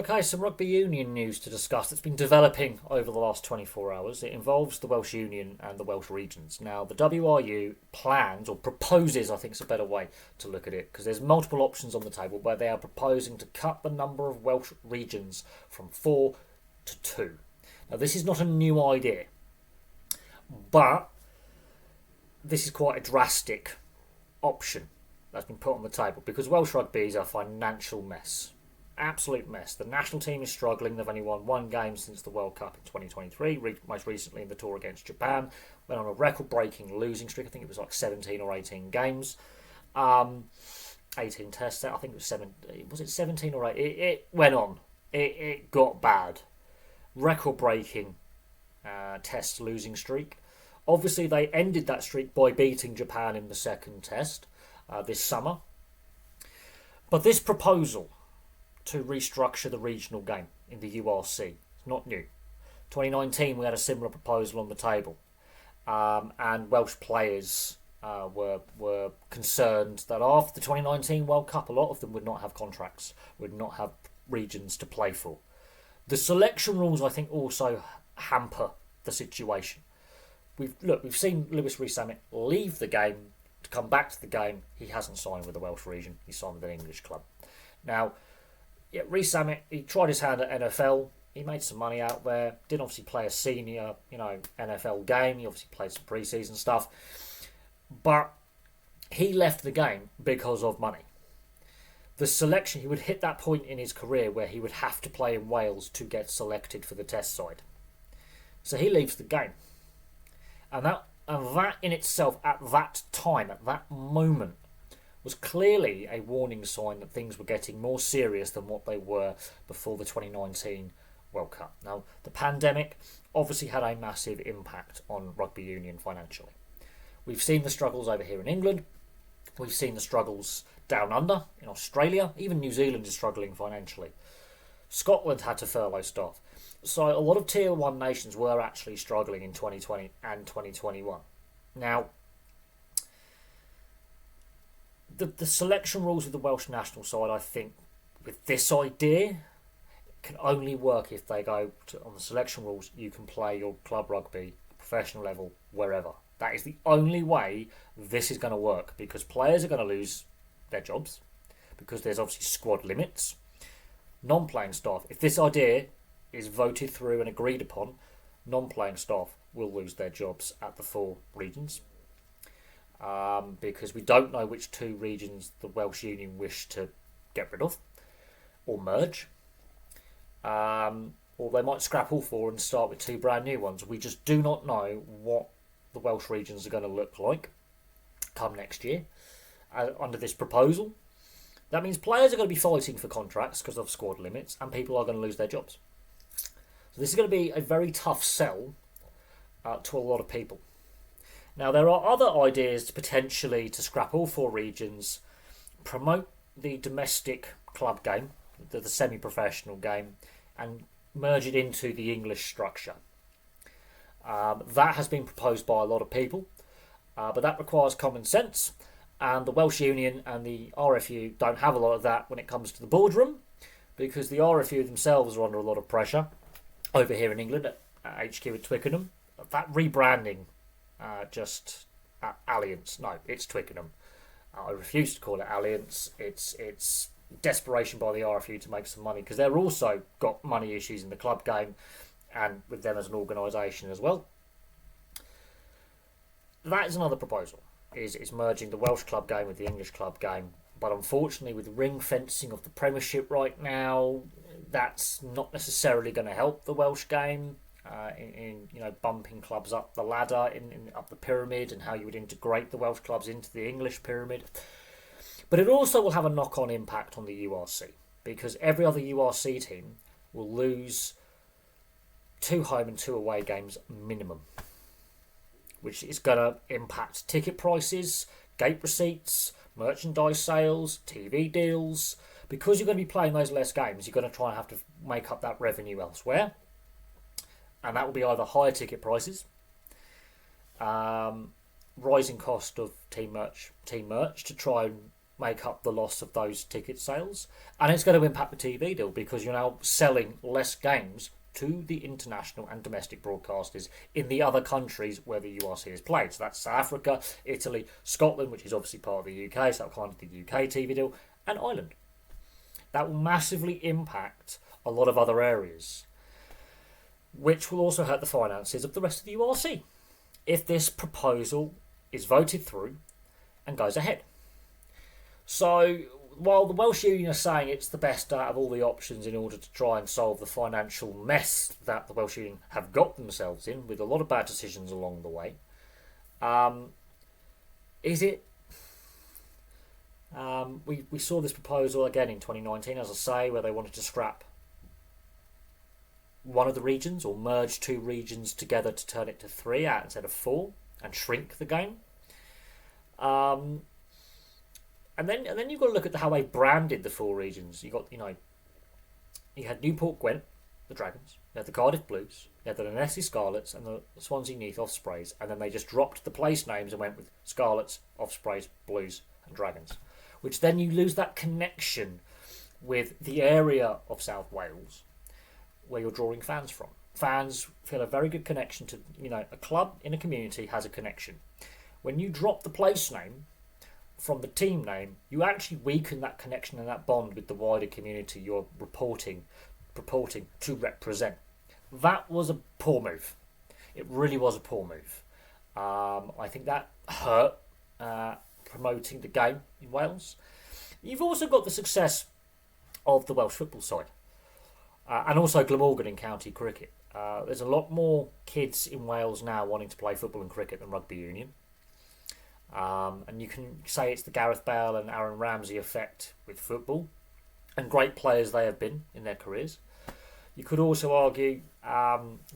Okay, some rugby union news to discuss that's been developing over the last 24 hours. It involves the Welsh Union and the Welsh Regions. Now, the WRU plans, or proposes, I think is a better way to look at it, because there's multiple options on the table, where they are proposing to cut the number of Welsh regions from 4 to 2. Now, this is not a new idea, but this is quite a drastic option that's been put on the table, because Welsh Rugby is a financial mess. Absolute mess. The national team is struggling. They've only won one game since the World Cup in 2023, most recently in the tour against Japan. Went on a record-breaking losing streak. I think it was like 17 or 18 games. 18 tests. I think it was 17. Was it 17 or 8? It went on. It got bad. Record-breaking test losing streak. Obviously, they ended that streak by beating Japan in the second test this summer. But this proposal to restructure the regional game in the URC. It's not new. 2019 we had a similar proposal on the table, and Welsh players were concerned that after the 2019 World Cup, a lot of them would not have contracts, would not have regions to play for. The selection rules, I think, also hamper the situation. We've seen Lewis Rees-Zammit leave the game to come back to the game. He hasn't signed with the Welsh region. He signed with an English club. Now, yeah, Rees-Zammit, he tried his hand at NFL. He made some money out there. Didn't obviously play a senior, NFL game. He obviously played some pre-season stuff. But he left the game because of money. The selection, he would hit that point in his career where he would have to play in Wales to get selected for the test side. So he leaves the game. And that in itself, at that time, at that moment, was clearly a warning sign that things were getting more serious than what they were before the 2019 World Cup. Now, the pandemic obviously had a massive impact on rugby union financially. We've seen the struggles over here in England. We've seen the struggles down under in Australia. Even New Zealand is struggling financially. Scotland had to furlough staff. So a lot of Tier 1 nations were actually struggling in 2020 and 2021. Now, the selection rules of the Welsh national side, I think, with this idea, can only work if they go on the selection rules. You can play your club rugby, professional level, wherever. That is the only way this is going to work, because players are going to lose their jobs, because there's obviously squad limits. Non-playing staff, if this idea is voted through and agreed upon, non-playing staff will lose their jobs at the 4 regions. Because we don't know which 2 regions the Welsh Union wish to get rid of or merge. Or they might scrap all 4 and start with 2 brand new ones. We just do not know what the Welsh regions are going to look like come next year under this proposal. That means players are going to be fighting for contracts because of squad limits, and people are going to lose their jobs. So this is going to be a very tough sell to a lot of people. Now, there are other ideas potentially to scrap all 4 regions, promote the domestic club game, the semi-professional game, and merge it into the English structure. That has been proposed by a lot of people, but that requires common sense, and the Welsh Union and the RFU don't have a lot of that when it comes to the boardroom, because the RFU themselves are under a lot of pressure over here in England at HQ at Twickenham. That rebranding, just Alliance. No, it's Twickenham. I refuse to call it Alliance. It's desperation by the RFU to make some money, because they're also got money issues in the club game and with them as an organisation as well. That is another proposal, is merging the Welsh club game with the English club game. But unfortunately, with ring fencing of the Premiership right now, that's not necessarily going to help the Welsh game. In bumping clubs up the ladder, up the pyramid, and how you would integrate the Welsh clubs into the English pyramid. But it also will have a knock-on impact on the URC, because every other URC team will lose 2 home and 2 away games minimum, which is going to impact ticket prices, gate receipts, merchandise sales, TV deals. Because you're going to be playing those less games, you're going to try and have to make up that revenue elsewhere. And that will be either higher ticket prices, rising cost of team merch to try and make up the loss of those ticket sales, and it's going to impact the TV deal because you're now selling less games to the international and domestic broadcasters in the other countries where the URC is played. So that's South Africa, Italy, Scotland, which is obviously part of the UK, so that kind of the UK TV deal, and Ireland. That will massively impact a lot of other areas, which will also hurt the finances of the rest of the URC if this proposal is voted through and goes ahead. So while the Welsh Union are saying it's the best out of all the options in order to try and solve the financial mess that the Welsh Union have got themselves in, with a lot of bad decisions along the way, is it? We saw this proposal again in 2019, as I say, where they wanted to scrap one of the regions or merge two regions together to turn it to 3 out instead of 4 and shrink the game. And then you've got to look at how they branded the 4 regions. You had Newport Gwent, the Dragons, you had the Cardiff Blues, you had the Nessie Scarlets and the Swansea Neath Ospreys, and then they just dropped the place names and went with Scarlets, Ospreys, Blues and Dragons, which then you lose that connection with the area of South Wales where you're drawing fans from. Fans feel a very good connection to, a club in a community has a connection. When you drop the place name from the team name, you actually weaken that connection and that bond with the wider community you're purporting to represent. That was a poor move. It really was a poor move. I think that hurt promoting the game in Wales. You've also got the success of the Welsh football side. And also Glamorgan in county cricket. There's a lot more kids in Wales now wanting to play football and cricket than rugby union. And you can say it's the Gareth Bale and Aaron Ramsey effect with football. And great players they have been in their careers. You could also argue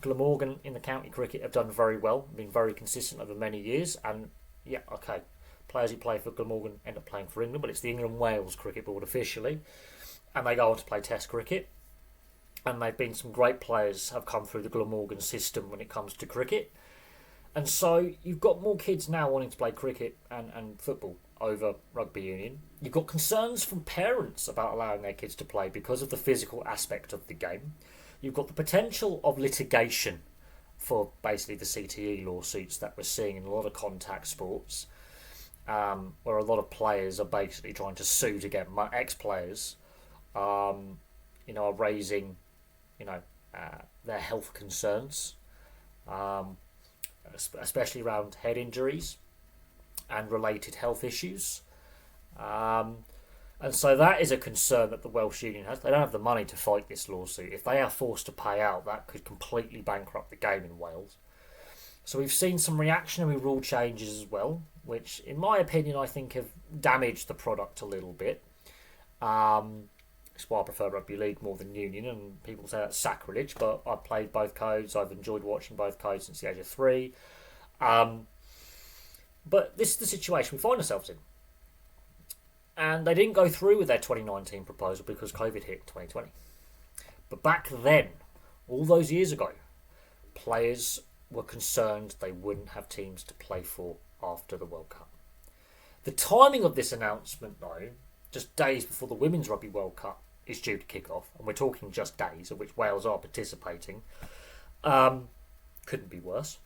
Glamorgan in the county cricket have done very well, been very consistent over many years. And yeah, okay, players who play for Glamorgan end up playing for England, but it's the England-Wales Cricket Board officially. And they go on to play Test cricket. And they've been some great players have come through the Glamorgan system when it comes to cricket. And so you've got more kids now wanting to play cricket and football over rugby union. You've got concerns from parents about allowing their kids to play because of the physical aspect of the game. You've got the potential of litigation for basically the CTE lawsuits that we're seeing in a lot of contact sports, where a lot of players are basically trying to sue to get ex-players, are raising their health concerns, especially around head injuries and related health issues. And so that is a concern that the Welsh Union has. They don't have the money to fight this lawsuit. If they are forced to pay out, that could completely bankrupt the game in Wales. So we've seen some reactionary rule changes as well, which in my opinion I think have damaged the product a little bit. That's why I prefer rugby league more than union, and people say that's sacrilege, but I've played both codes. I've enjoyed watching both codes since the age of 3. But this is the situation we find ourselves in. And they didn't go through with their 2019 proposal because COVID hit 2020. But back then, all those years ago, players were concerned they wouldn't have teams to play for after the World Cup. The timing of this announcement, though, just days before the Women's Rugby World Cup is due to kick off, and we're talking just days, of which Wales are participating, couldn't be worse.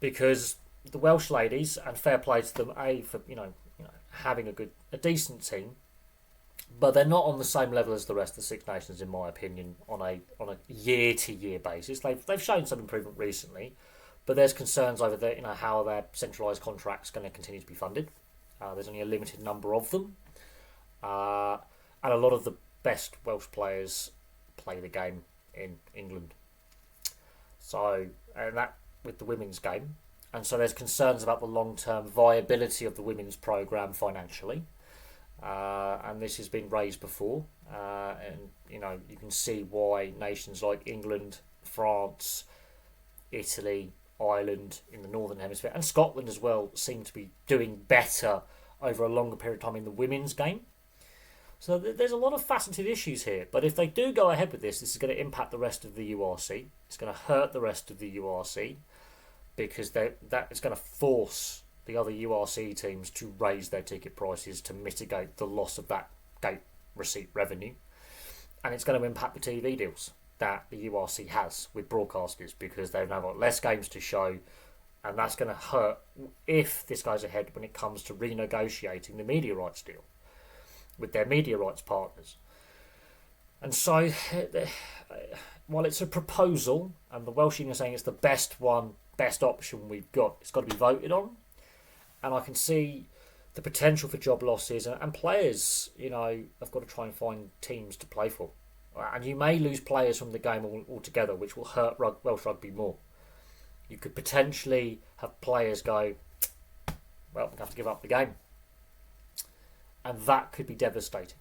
Because the Welsh ladies, and fair play to them, for having a decent team, but they're not on the same level as the rest of the Six Nations, in my opinion, on a year-to-year basis. They've shown some improvement recently, but there's concerns over how their centralised contracts going to continue to be funded. There's only a limited number of them, and a lot of the best Welsh players play the game in England. So, and that with the women's game. And so there's concerns about the long-term viability of the women's programme financially. And this has been raised before. And, you can see why nations like England, France, Italy, Ireland in the Northern Hemisphere, and Scotland as well, seem to be doing better over a longer period of time in the women's game. So there's a lot of faceted issues here. But if they do go ahead with this is going to impact the rest of the URC. It's going to hurt the rest of the URC because that is going to force the other URC teams to raise their ticket prices to mitigate the loss of that gate receipt revenue. And it's going to impact the TV deals that the URC has with broadcasters, because they've now got less games to show, and that's going to hurt if this goes ahead when it comes to renegotiating the media rights deal with their media rights partners. And so, while it's a proposal, and the Welsh Union are saying it's the best option we've got, it's got to be voted on. And I can see the potential for job losses, and players, have got to try and find teams to play for. And you may lose players from the game altogether, which will hurt Welsh Rugby more. You could potentially have players go, well, we have to give up the game. And that could be devastating.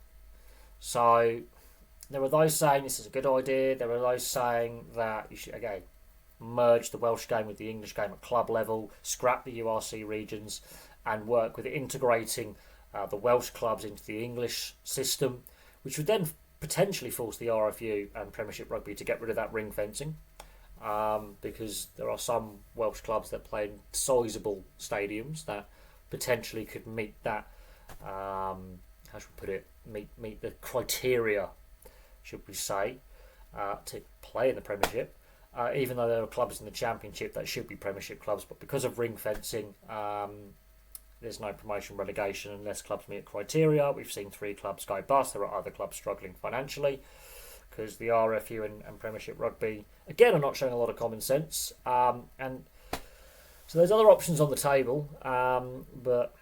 So there are those saying this is a good idea. There are those saying that you should, again, merge the Welsh game with the English game at club level, scrap the URC regions, and work with integrating the Welsh clubs into the English system, which would then potentially force the RFU and Premiership Rugby to get rid of that ring fencing, because there are some Welsh clubs that play in sizable stadiums that potentially could meet that, how should we put it, meet the criteria, should we say, to play in the Premiership. Even though there are clubs in the Championship that should be Premiership clubs, but because of ring fencing, there's no promotion relegation unless clubs meet criteria. We've seen 3 clubs go bust. There are other clubs struggling financially because the RFU and Premiership Rugby, again, are not showing a lot of common sense. And so there's other options on the table, but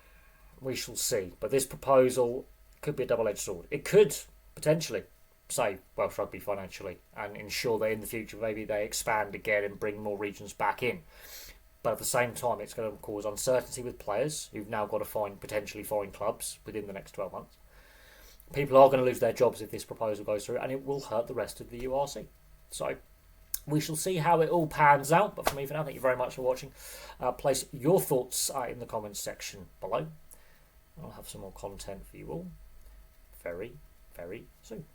we shall see. But this proposal could be a double-edged sword. It could potentially save Welsh Rugby financially and ensure that in the future maybe they expand again and bring more regions back in. But at the same time, it's going to cause uncertainty with players who've now got to potentially find clubs within the next 12 months. People are going to lose their jobs if this proposal goes through, and it will hurt the rest of the URC. So we shall see how it all pans out. But for me, for now, thank you very much for watching. Place your thoughts in the comments section below. I'll have some more content for you all very, very soon.